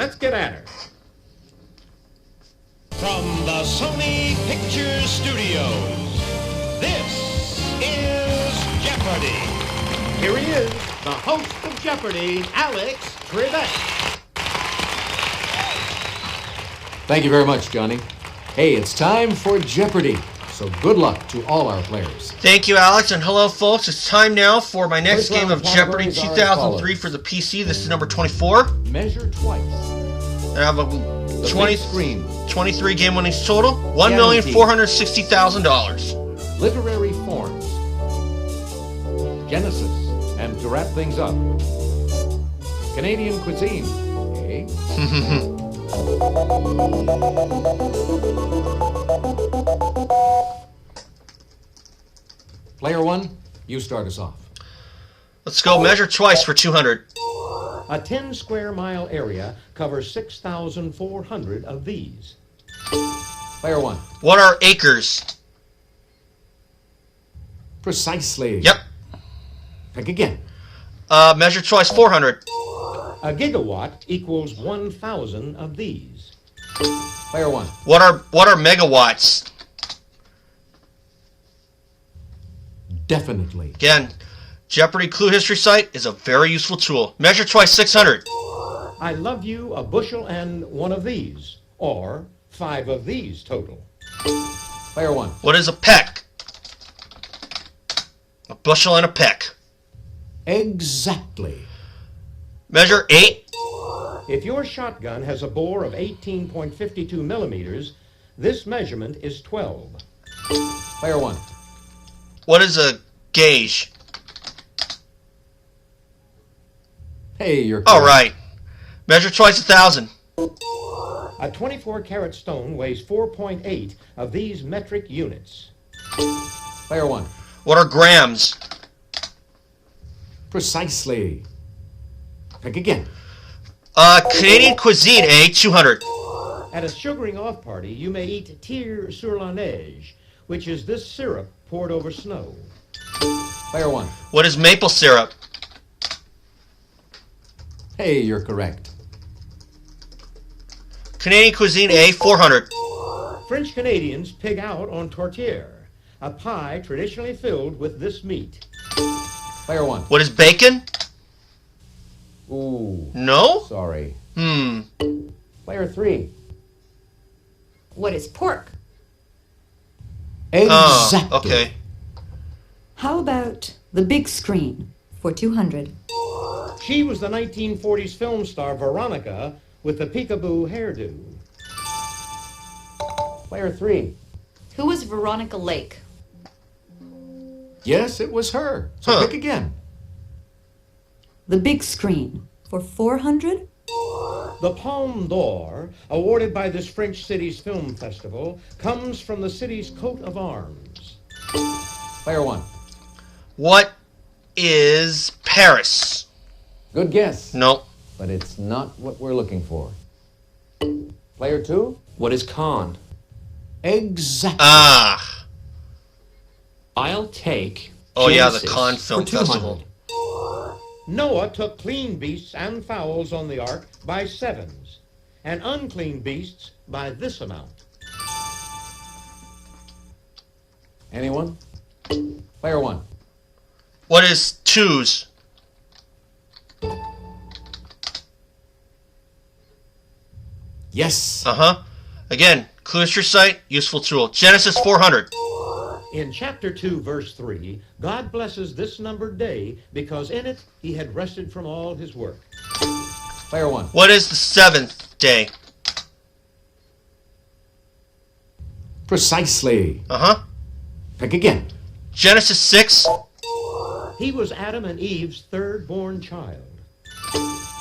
Let's get at her. From the Sony Pictures Studios, this is Jeopardy! Here he is, the host of Jeopardy, Alex Trebek. Thank you very much, Johnny. Hey, it's time for Jeopardy! So good luck to all our players. Thank you, Alex, and hello, folks. It's time now for my next First game round of Jeopardy categories are as 2003 follows. for the PC. This is number 24. Measure twice. I have a The 20, big screen. 23 game winnings total. $1,460,000. Literary forms. Genesis. And to wrap things up, Canadian cuisine. Okay. Player one, you start us off. Let's go measure twice for 200. A 10 square mile area covers 6,400 of these. Player one. What are acres? Precisely. Yep. Pick again. Measure twice 400. A gigawatt equals 1,000 of these. Player one. What are megawatts? Definitely. Again, Jeopardy Clue History Site is a very useful tool. Measure twice 600. I love you a bushel and one of these, or 5 of these total. Player one. What is a peck? A bushel and a peck. Exactly. Measure 8. If your shotgun has a bore of 18.52 millimeters, this measurement is 12. Player one. What is a gauge? Hey, you're All correct. right. Measure twice 1,000. A 24-carat stone weighs 4.8 of these metric units. Player one. What are grams? Precisely. Pick again. Canadian cuisine, 200. At a sugaring off party, you may eat tir sur la neige, which is this syrup poured over snow. Player one. What is maple syrup? Hey, you're correct. Canadian cuisine, 400. French Canadians pig out on tourtière, a pie traditionally filled with this meat. Player one. What is bacon? Ooh, No? sorry. Player 3. What is pork? Exactly. Okay. How about the big screen for 200? She was the 1940s film star Veronica with the peekaboo hairdo. Player 3. Who was Veronica Lake? Yes, it was her. So Huh. pick again. The big screen for 400? The Palme d'Or, awarded by this French city's film festival, comes from the city's coat of arms. Player one. What is Paris? Good guess. No. But it's not what we're looking for. Player two. What is con? Exactly. Ah. I'll take. Oh, yeah, the Genesis Cannes for Film 200. Festival. Noah took clean beasts and fowls on the ark by sevens, and unclean beasts by this amount. Anyone? Player one. What is twos? Yes. Again, Clue History Site, useful tool. Genesis 400. In chapter 2, verse 3, God blesses this numbered day because in it he had rested from all his work. Player one. What is the 7th day? Precisely. Pick again. Genesis 6. He was Adam and Eve's third-born child.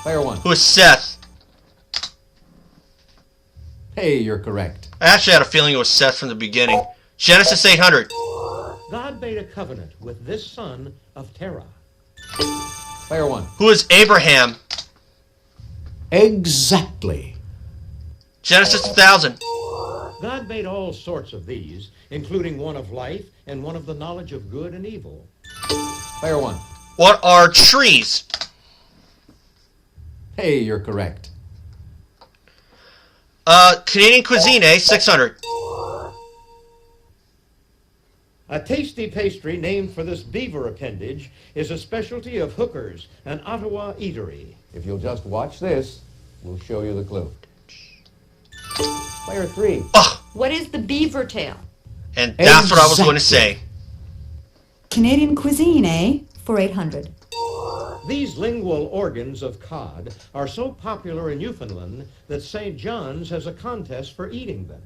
Player one. Who is Seth? Hey, you're correct. I actually had a feeling it was Seth from the beginning. Genesis 800. God made a covenant with this son of Terah. Player one. Who is Abraham? Exactly. Genesis 1000. God made all sorts of these, including one of life and one of the knowledge of good and evil. Player one. What are trees? Hey, you're correct. Canadian cuisine, 600. A tasty pastry named for this beaver appendage is a specialty of Hooker's, an Ottawa eatery. If you'll just watch this, we'll show you the clue. Player 3. What is the beaver tail? And that's what I was going to say. Canadian cuisine, eh? For 800. These lingual organs of cod are so popular in Newfoundland that St. John's has a contest for eating them.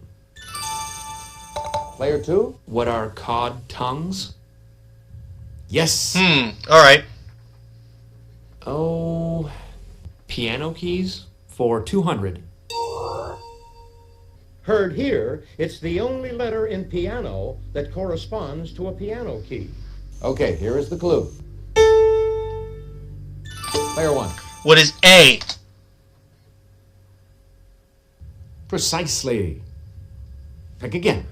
Player 2. What are cod tongues? Yes. All right. Oh, piano keys for 200. Heard here, it's the only letter in piano that corresponds to a piano key. Okay, here is the clue. Player 1. What is A? Precisely. Pick again.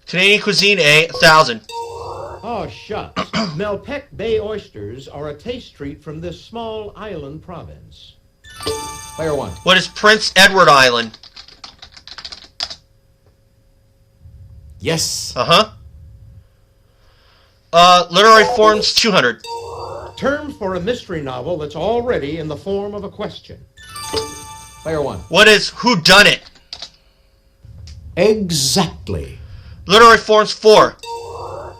Canadian cuisine, 1,000. Oh, shucks. Melpec Bay oysters are a taste treat from this small island province. Player 1. What is Prince Edward Island? Yes. Literary forms, 200. Term for a mystery novel that's already in the form of a question. Player 1. What is whodunit? Exactly. Literary forms, 4.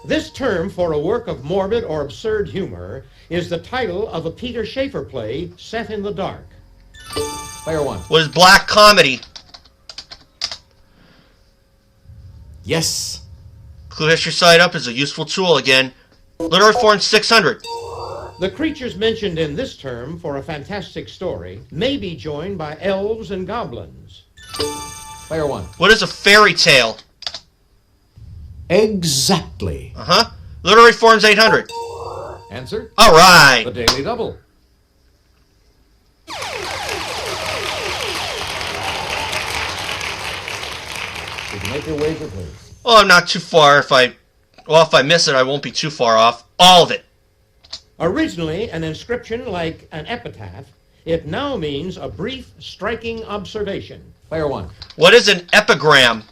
This term for a work of morbid or absurd humor is the title of a Peter Shaffer play set in the dark. Player 1. What is black comedy? Yes. Clue history side up is a useful tool again. Literary forms, 600. The creatures mentioned in this term for a fantastic story may be joined by elves and goblins. Player 1. What is a fairy tale? Exactly. Literary forms, 800. Answer? All right. The Daily Double. Did you make your wager, please? Well, I'm not too far. If I miss it, I won't be too far off. All of it. Originally an inscription like an epitaph, it now means a brief, striking observation. Player 1. What is an epigram?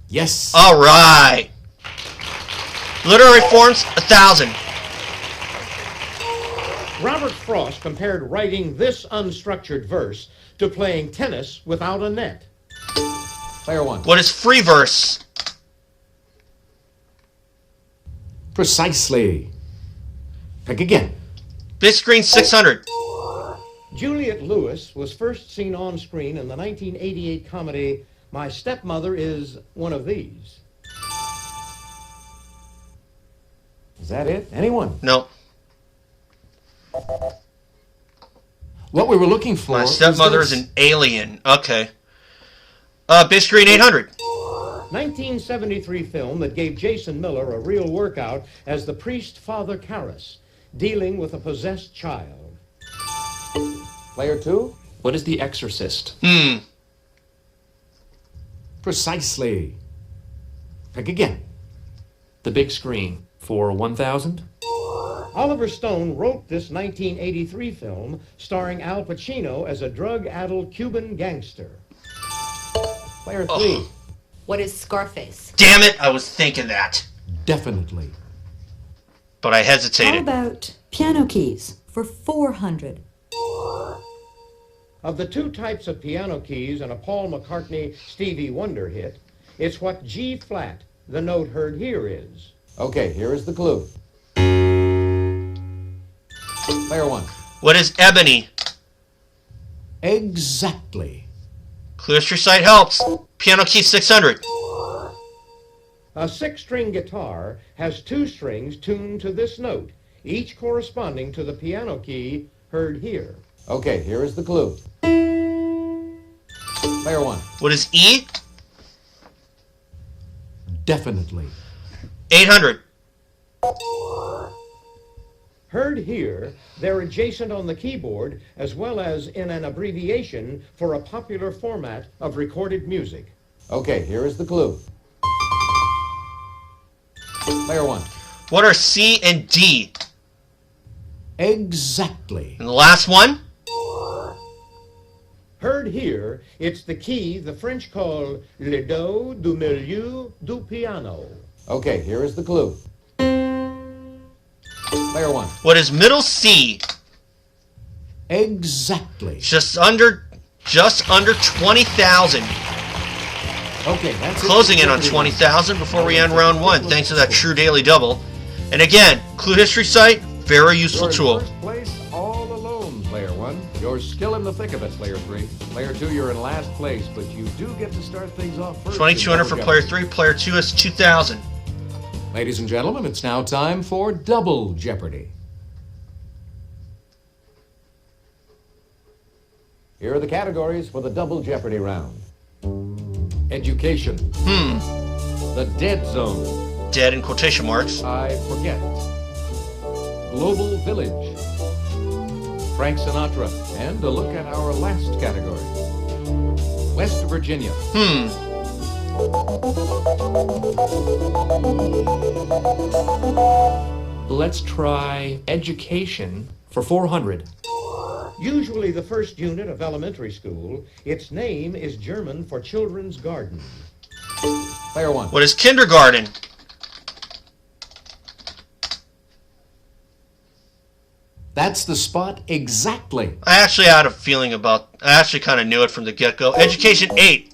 Yes. All right. Literary forms, 1,000. Robert Frost compared writing this unstructured verse to playing tennis without a net. Player 1. What is free verse? Precisely. Pick again. Big screen, 600. Juliette Lewis was first seen on screen in the 1988 comedy My Stepmother Is One of These. Is that it? Anyone? No. What we were looking for. My stepmother is an alien. Okay. Big screen, 800. 1973 film that gave Jason Miller a real workout as the priest Father Karras, dealing with a possessed child. Player 2. What is The Exorcist? Precisely. Pick again. The Big Screen for 1,000. Oliver Stone wrote this 1983 film starring Al Pacino as a drug-addled Cuban gangster. Player 3. What is Scarface? Damn it, I was thinking that. Definitely. But I How hesitated. about piano keys for 400? Of the two types of piano keys in a Paul McCartney Stevie Wonder hit, it's what G-flat, the note heard here, is. Okay, here is the clue. Player 1. What is ebony? Exactly. Clue history site helps. Piano key, 600. A six-string guitar has two strings tuned to this note, each corresponding to the piano key heard here. Okay, here is the clue. Player 1. What is E? Definitely. 800. Heard here, they're adjacent on the keyboard as well as in an abbreviation for a popular format of recorded music. Okay, here is the clue. Player 1. What are C and D? Exactly. And the last one? Heard here, it's the key the French call le do du milieu du piano. Okay, here is the clue. Player one. What is middle C? Exactly. Just under 20,000. Okay, that's Closing it. in on 20,000 before we end round one, thanks to that true daily double. And again, Clue History Site, very useful You're in tool. first place all alone, player one. You're still in the thick of it, player three. Player two, you're in last place, but you do get to start things off first. 2,200 for player three. Player two is 2,000. Ladies and gentlemen, it's now time for Double Jeopardy. Here are the categories for the Double Jeopardy round. Education. The Dead Zone. Dead in quotation marks. I forget. Global Village. Frank Sinatra. And a look at our last category. West Virginia. Let's try education for 400. Usually the first unit of elementary school, its name is German for children's garden. Player one. What is kindergarten? That's the spot exactly. I actually had a feeling about, I actually kind of knew it from the get-go. Education 8.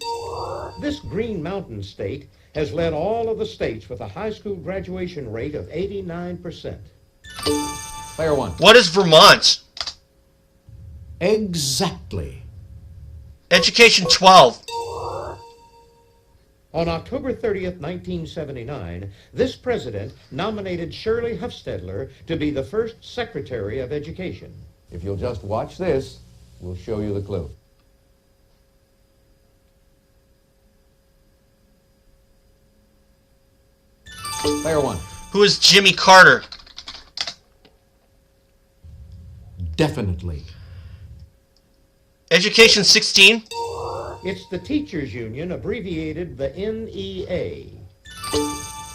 This Green Mountain state has led all of the states with a high school graduation rate of 89%. Player one. What is Vermont? Exactly. Education 12. On October 30th, 1979, this president nominated Shirley Hufstedler to be the first Secretary of Education. If you'll just watch this, we'll show you the clue. Player one. Who is Jimmy Carter? Definitely. Education 16. It's the teachers union, abbreviated the NEA.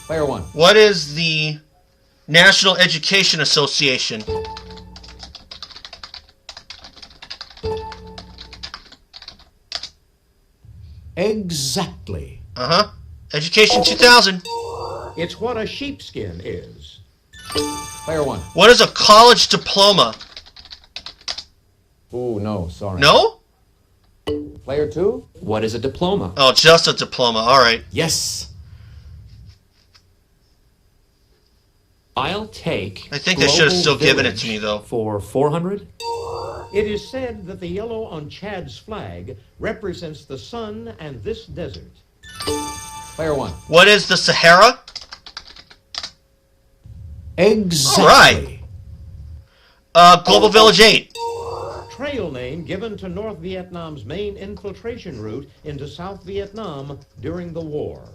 Player one. What is the National Education Association? Exactly. Uh-huh. Education 2000. It's what a sheepskin is. Player one. What is a college diploma? Ooh, no, sorry. No? Player two? What is a diploma? Oh, just a diploma. All right. Yes. I'll take I think they should have Global still given it Village to me, though. for 400. It is said that the yellow on Chad's flag represents the sun and this desert. Player one. What is the Sahara? Exactly. Global Village 8. Trail name given to North Vietnam's main infiltration route into South Vietnam during the war.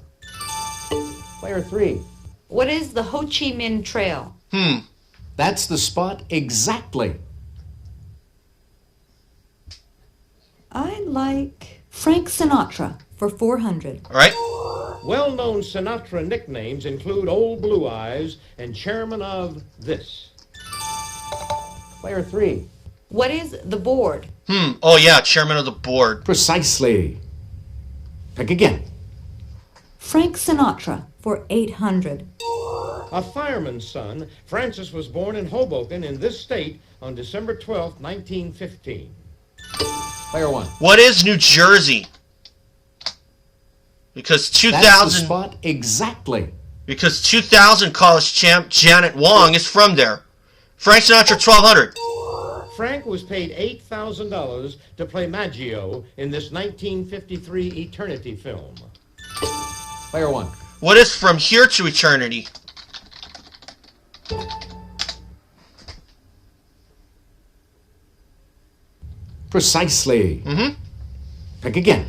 Player three. What is the Ho Chi Minh Trail? That's the spot exactly. I like Frank Sinatra for 400. All right. Well-known Sinatra nicknames include Old Blue Eyes and chairman of this. Player three. What is the board? Oh, yeah, chairman of the board. Precisely. Pick again. Frank Sinatra for 800. A fireman's son, Francis was born in Hoboken in this state on December 12, 1915. Player one. What is New Jersey? Because That's the 2000, spot exactly. because 2000 college champ Janet Wong is from there. Frank Sinatra 1200. Frank was paid $8,000 to play Maggio in this 1953 Eternity film. Player one. What is From Here to Eternity? Precisely. Pick again.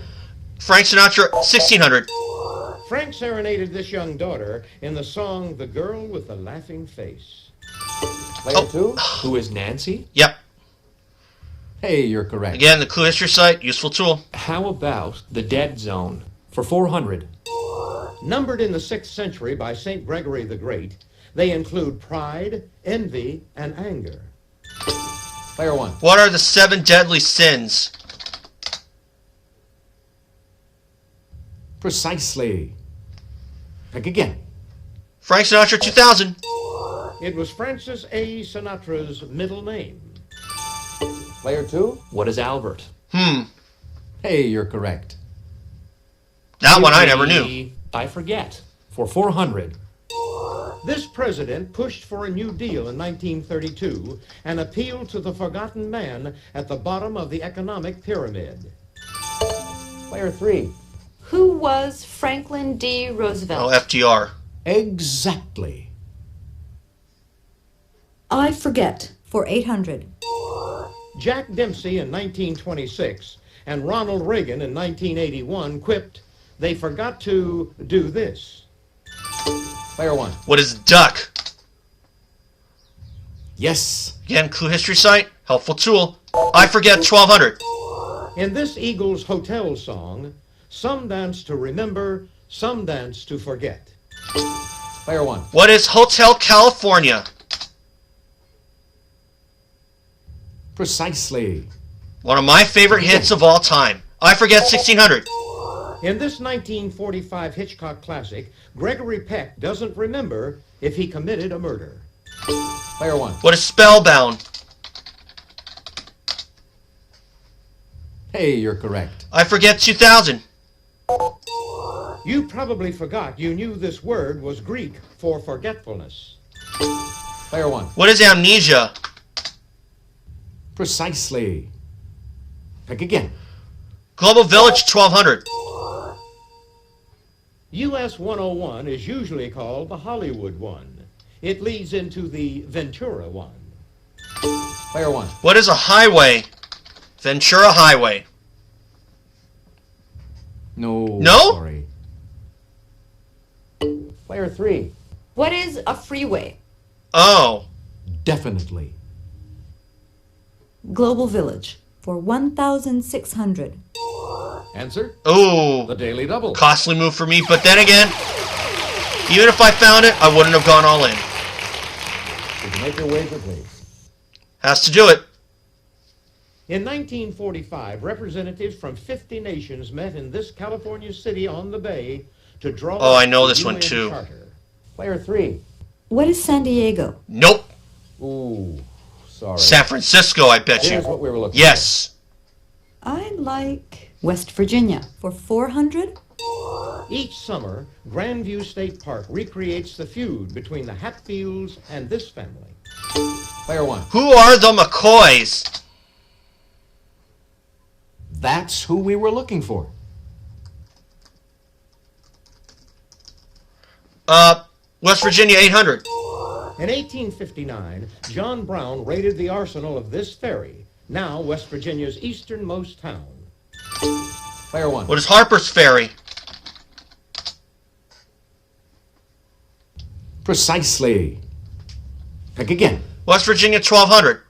Frank Sinatra 1600. Frank serenaded this young daughter in the song The Girl with the Laughing Face. Player two. Who is Nancy? Yep. Hey, you're correct. Again, the Clue History Site, useful tool. How about the Dead Zone for 400? Numbered in the 6th century by St. Gregory the Great, they include pride, envy, and anger. Player one. What are the 7 deadly sins? Precisely. Pick again. Frank Sinatra 2000. It was Francis A. Sinatra's middle name. Player 2? What is Albert? Hey, you're correct. That one I Give never me knew. I forget. For 400. This president pushed for a New Deal in 1932 and appealed to the forgotten man at the bottom of the economic pyramid. Player 3. Who was Franklin D. Oh, Roosevelt? FDR. Exactly. I forget. For 800. Jack Dempsey in 1926 and Ronald Reagan in 1981 quipped, "They forgot to do this." Player 1. What is duck? Yes. Again, clue history site. Helpful tool. I forget 1200. In this Eagles Hotel song, some dance to remember, some dance to forget. Player 1. What is Hotel California? Precisely. One of my favorite hits of all time. I forget 1600. In this 1945 Hitchcock classic, Gregory Peck doesn't remember if he committed a murder. Player 1. What is Spellbound? Hey, you're correct. I forget 2000. You probably forgot you knew this word was Greek for forgetfulness. Player 1. What is amnesia? Precisely. Pick again. Global Village 1200. US 101 is usually called the Hollywood one. It leads into the Ventura one. Player 1. What is a highway? Ventura Highway. No. No? Sorry. Player 3. What is a freeway? Oh. Definitely. Global Village. For 1,600. Answer? Ooh. The Daily Double. Costly move for me, but then again, even if I found it, I wouldn't have gone all in. Would you make your wager, please? Has to do it. In 1945, representatives from 50 nations met in this California city on the bay to draw Oh, I know up the this one UN too. Charter. Player 3. What is San Diego? Nope. Ooh, sorry. San Francisco, I bet Here's you. what we were looking Yes. I like West Virginia. For 400. Each summer, Grandview State Park recreates the feud between the Hatfields and this family. for. Player 1. Who are the McCoys? That's who we were looking for. West Virginia 800. In 1859, John Brown raided the arsenal of this ferry, now West Virginia's easternmost town. Player 1. What is Harper's Ferry? Precisely. Pick again. West Virginia 1200.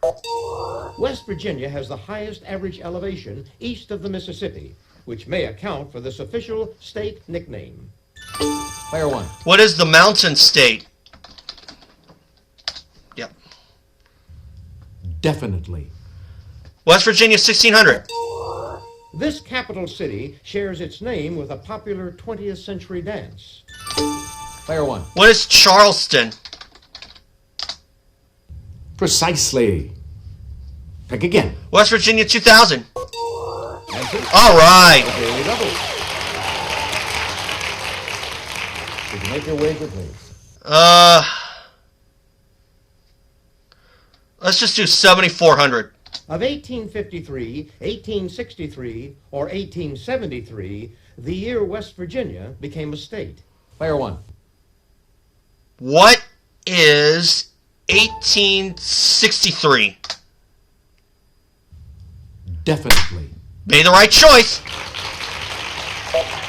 West Virginia has the highest average elevation east of the Mississippi, which may account for this official state nickname. Player 1. What is the Mountain State? Yep. Definitely. West Virginia 1600. This capital city shares its name with a popular 20th century dance. Player 1. What is Charleston? Precisely. Pick again. West Virginia 2000. Answer? All right. Daily Double. Would you make your wager, please? Let's just do 7,400. Of 1853, 1863, or 1873, the year West Virginia became a state. Player 1. What is 1863? Definitely. Made the right choice.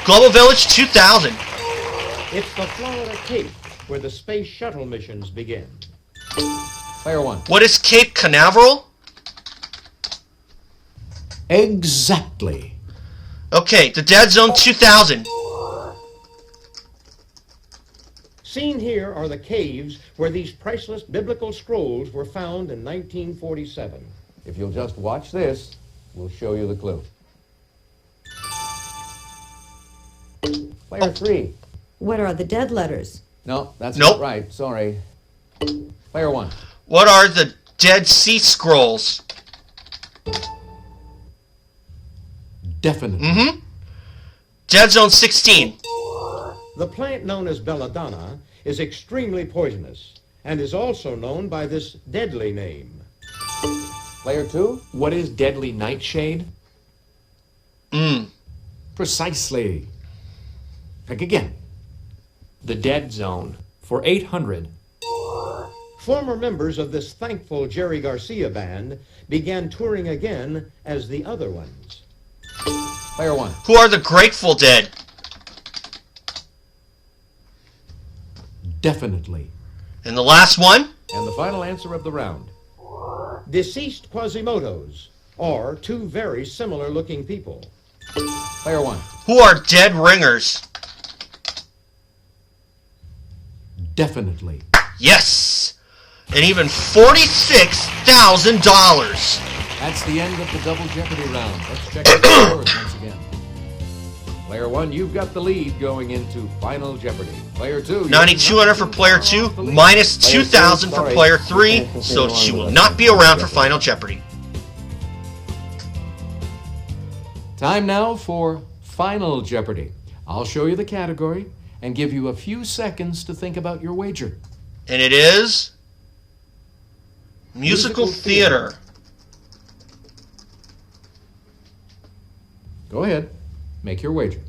Global Village 2000. It's the Florida Cape, where the space shuttle missions begin. Player 1. What is Cape Canaveral? Exactly. Okay, the Dead Zone 2000. Seen here are the caves where these priceless biblical scrolls were found in 1947. If you'll just watch this, we'll show you the clue. Player 3. What are the dead letters? No, that's Nope. not right. Sorry. Player 1. What are the Dead Sea Scrolls? Definitely. Mm-hmm. Dead Zone 16. The plant known as belladonna is extremely poisonous and is also known by this deadly name. Player 2. What is deadly nightshade? Precisely. Pick again. The Dead Zone for 800. Former members of this thankful Jerry Garcia band began touring again as the other ones. Player 1. Who are the Grateful Dead? Definitely. And the last one? And the final answer of the round. Deceased Quasimodos, or two very similar looking people. Player 1. Who are Dead Ringers? Definitely. Yes! And even $46,000. That's the end of the Double Jeopardy round. Let's check the scores once again. Player 1, you've got the lead going into Final Jeopardy. Player 2, 9,200 for player 2, minus 2,000 for player 3, so she will not be around for Final Jeopardy. Time now for Final Jeopardy. I'll show you the category and give you a few seconds to think about your wager. And it is musical theater. Go ahead. Make your wager.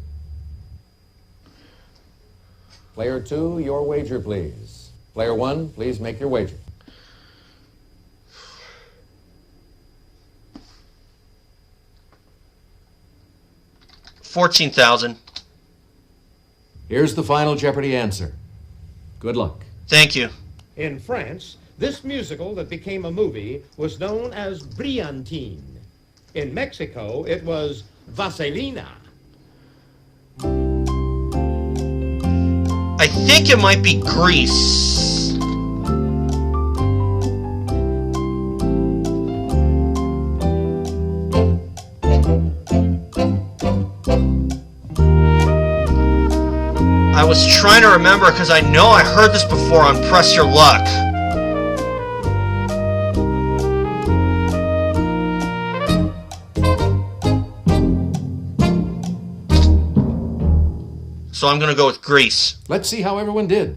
Player 2, your wager, please. Player 1, please make your wager. $14,000. Here's the Final Jeopardy answer. Good luck. Thank you. In France, this musical that became a movie was known as Brillantine. In Mexico, it was Vaselina. I think it might be Grease. I was trying to remember because I know I heard this before on Press Your Luck. So I'm going to go with Grease. Let's see how everyone did.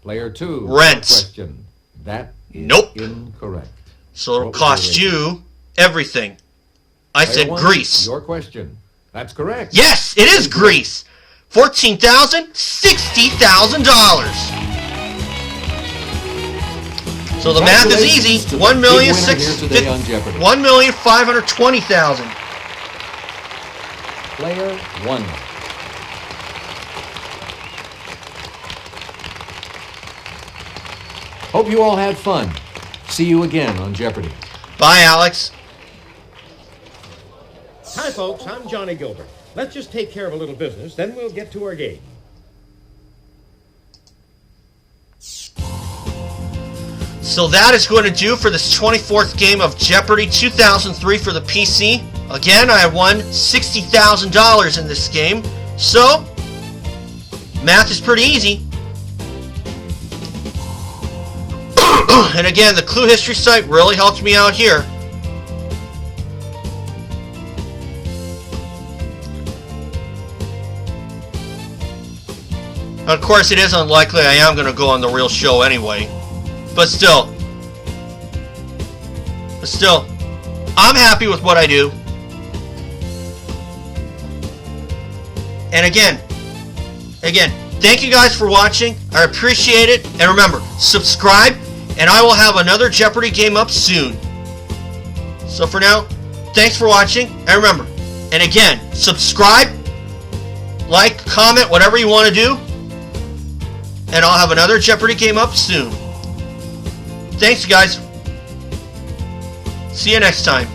Player 2. Rent. Question. That is Nope. incorrect. So it'll What was your cost rating? you everything. I Player said 1, Grease. Your question. That's correct. Yes, it is Grease. $14,000, $60,000. So the math is easy. Congratulations to the big winner here today on Jeopardy. $1,520,000. Player 1. Hope you all had fun. See you again on Jeopardy. Bye, Alex. Hi, folks. I'm Johnny Gilbert. Let's just take care of a little business, then we'll get to our game. So that is going to do for this 24th game of Jeopardy 2003 for the PC. Again, I won $60,000 in this game. So, math is pretty easy. And again, the Clue History site really helped me out here. Of course, it is unlikely I am going to go on the real show anyway. But still, I'm happy with what I do. And again, thank you guys for watching. I appreciate it. And remember, subscribe, and I will have another Jeopardy game up soon. So for now, thanks for watching. And remember, and again, subscribe, like, comment, whatever you want to do. And I'll have another Jeopardy game up soon. Thanks, guys. See you next time.